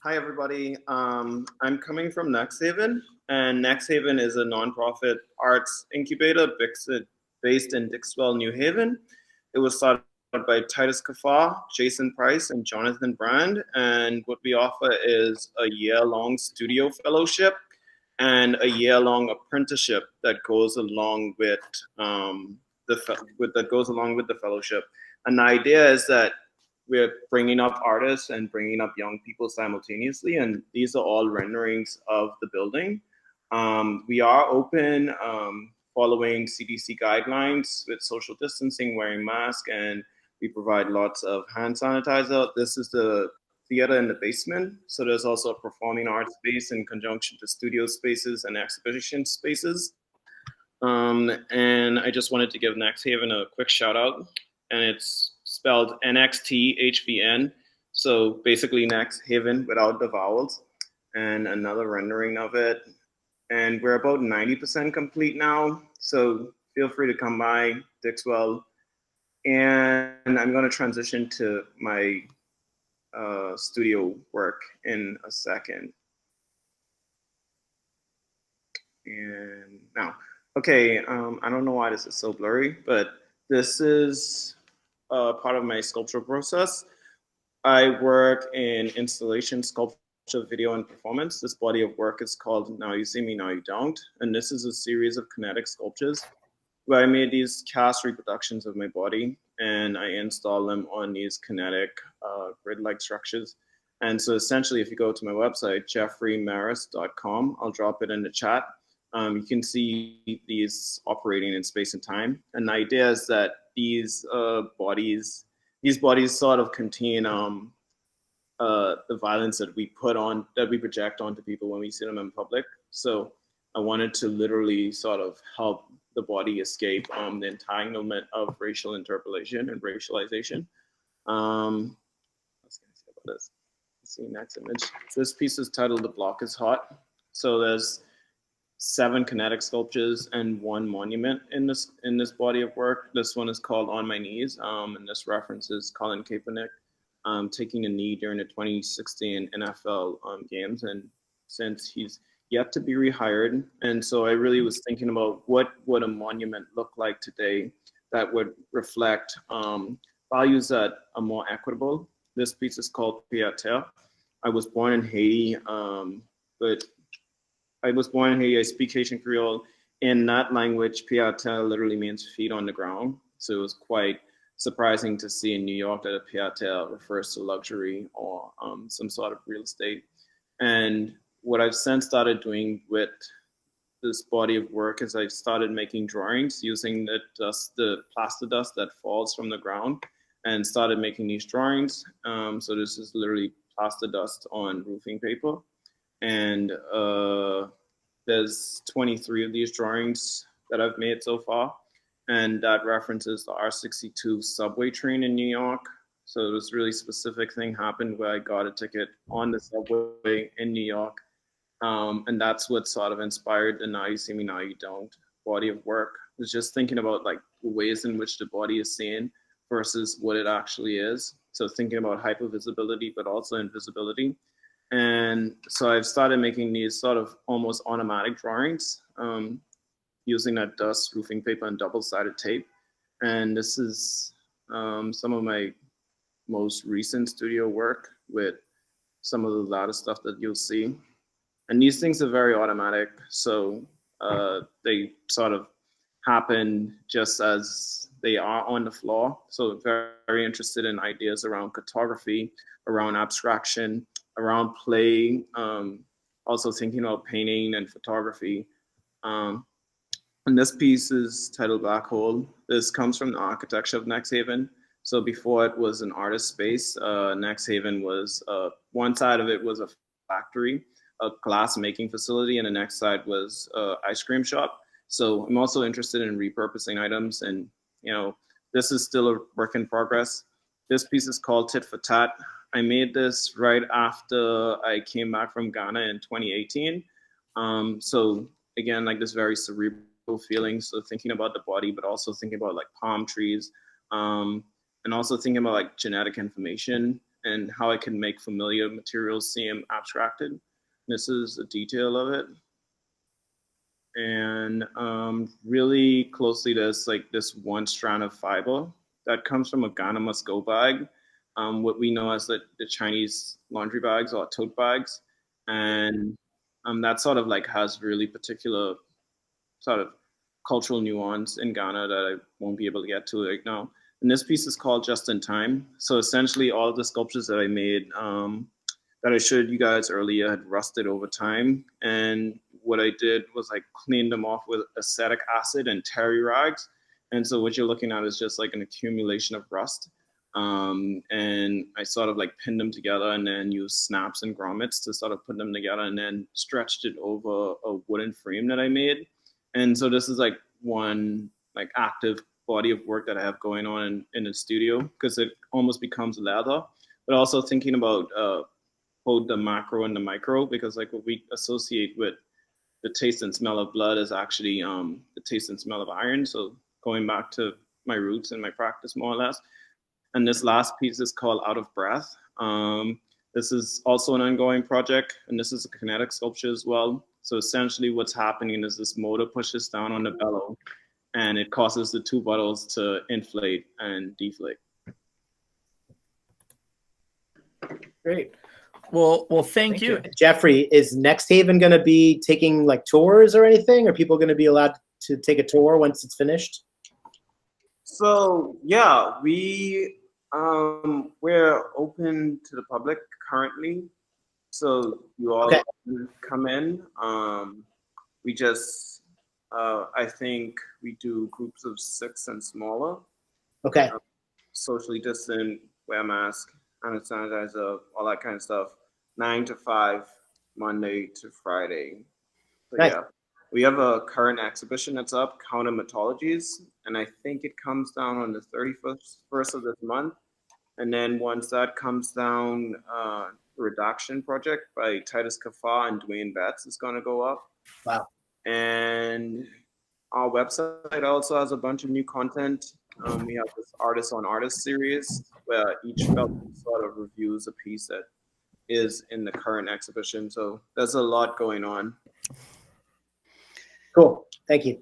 Hi, everybody. I'm coming from NXTHVN, and NXTHVN is a nonprofit arts incubator based in Dixwell, New Haven. It was started by Titus Kafar, Jason Price, and Jonathan Brand. And what we offer is a year-long studio fellowship and a year-long apprenticeship that goes along with the fellowship. And the idea is that we're bringing up artists and bringing up young people simultaneously, and these are all renderings of the building. We are open, following CDC guidelines with social distancing, wearing masks, and we provide lots of hand sanitizer. This is the theater in the basement, so there's also a performing arts space in conjunction to studio spaces and exhibition spaces. And I just wanted to give NXTHVN a quick shout out, and it's spelled NXTHVN. So basically NXTHVN without the vowels, and another rendering of it. And we're about 90% complete now. So feel free to come by Dixwell. And I'm going to transition to my studio work in a second. And now, okay, I don't know why this is so blurry, but this is part of my sculptural process. I work in installation, sculpture, video, and performance. This body of work is called Now You See Me, Now You Don't. And this is a series of kinetic sculptures where I made these cast reproductions of my body and I install them on these kinetic grid-like structures. And so essentially, if you go to my website, jeffreymeris.com, I'll drop it in the chat. You can see these operating in space and time. And the idea is that these bodies sort of contain the violence that we project onto people when we see them in public. So I wanted to literally sort of help the body escape the entanglement of racial interpellation and racialization. Let's see about this. Let's see next image. This piece is titled "The Block Is Hot." So there's 7 kinetic sculptures and 1 monument in this body of work. This one is called "On My Knees," and this references Colin Kaepernick taking a knee during the 2016 NFL games, and since he's yet to be rehired, and so I really was thinking about what would a monument look like today that would reflect values that are more equitable. This piece is called Pied à Terre. I was born in Haiti, I speak Haitian Creole. In that language, pied à terre literally means feet on the ground. So it was quite surprising to see in New York that a pied à terre refers to luxury or some sort of real estate. And what I've since started doing with this body of work is I started making drawings using the plaster dust that falls from the ground, and started making these drawings. So this is literally plaster dust on roofing paper. And there's 23 of these drawings that I've made so far. And that references the R62 subway train in New York. So this really specific thing happened where I got a ticket on the subway in New York. And that's what sort of inspired the Now You See Me, Now You Don't body of work. I was just thinking about like ways in which the body is seen versus what it actually is. So thinking about hypervisibility, but also invisibility. And so I've started making these sort of almost automatic drawings using that dust, roofing paper, and double-sided tape. And this is some of my most recent studio work with some of the latest stuff that you'll see. And these things are very automatic, so they sort of happen just as they are on the floor. So very, very interested in ideas around cartography, around abstraction, around play, also thinking about painting and photography. And this piece is titled Black Hole. This comes from the architecture of NXTHVN. So before it was an artist space, NXTHVN was, one side of it was a factory, a glass making facility, and the next side was an ice cream shop. So I'm also interested in repurposing items, and this is still a work in progress. This piece is called Tit for Tat. I made this right after I came back from Ghana in 2018. So again, like this very cerebral feeling. So thinking about the body, but also thinking about like palm trees, and also thinking about like genetic information. and how I can make familiar materials seem abstracted. This is a detail of it. And really closely, there's like this one strand of fiber that comes from a Ghana must go bag, what we know as the Chinese laundry bags or tote bags. And that sort of like has really particular sort of cultural nuance in Ghana that I won't be able to get to right now. And this piece is called Just in Time. So essentially all of the sculptures that I made that I showed you guys earlier had rusted over time. And what I did was I cleaned them off with acetic acid and terry rags. And so what you're looking at is just like an accumulation of rust. And I sort of like pinned them together and then used snaps and grommets to sort of put them together and then stretched it over a wooden frame that I made. And so this is like one like active body of work that I have going on in the studio because it almost becomes leather, but also thinking about both the macro and the micro, because like what we associate with the taste and smell of blood is actually the taste and smell of iron. So going back to my roots and my practice more or less. And this last piece is called Out of Breath. This is also an ongoing project, and this is a kinetic sculpture as well. So essentially what's happening is this motor pushes down on the bellow and it causes the two bottles to inflate and deflate. Great. Well, thank you. Jeffrey, is NXTHVN going to be taking like tours or anything? Are people going to be allowed to take a tour once it's finished? So yeah, we're open to the public currently. So you all can come in. We just, I think we do groups of 6 and smaller. Okay. Socially distant, wear a mask, hand sanitizer, all that kind of stuff. 9 to 5, Monday to Friday. So nice. Yeah, we have a current exhibition that's up, Counter Mythologies, and I think it comes down on the 31st of this month. And then once that comes down, the Redaction Project by Titus Kafar and Dwayne Betts is going to go up. Wow. And our website also has a bunch of new content. We have this Artist on Artist series where each film sort of reviews a piece that is in the current exhibition. So there's a lot going on. Cool. Thank you.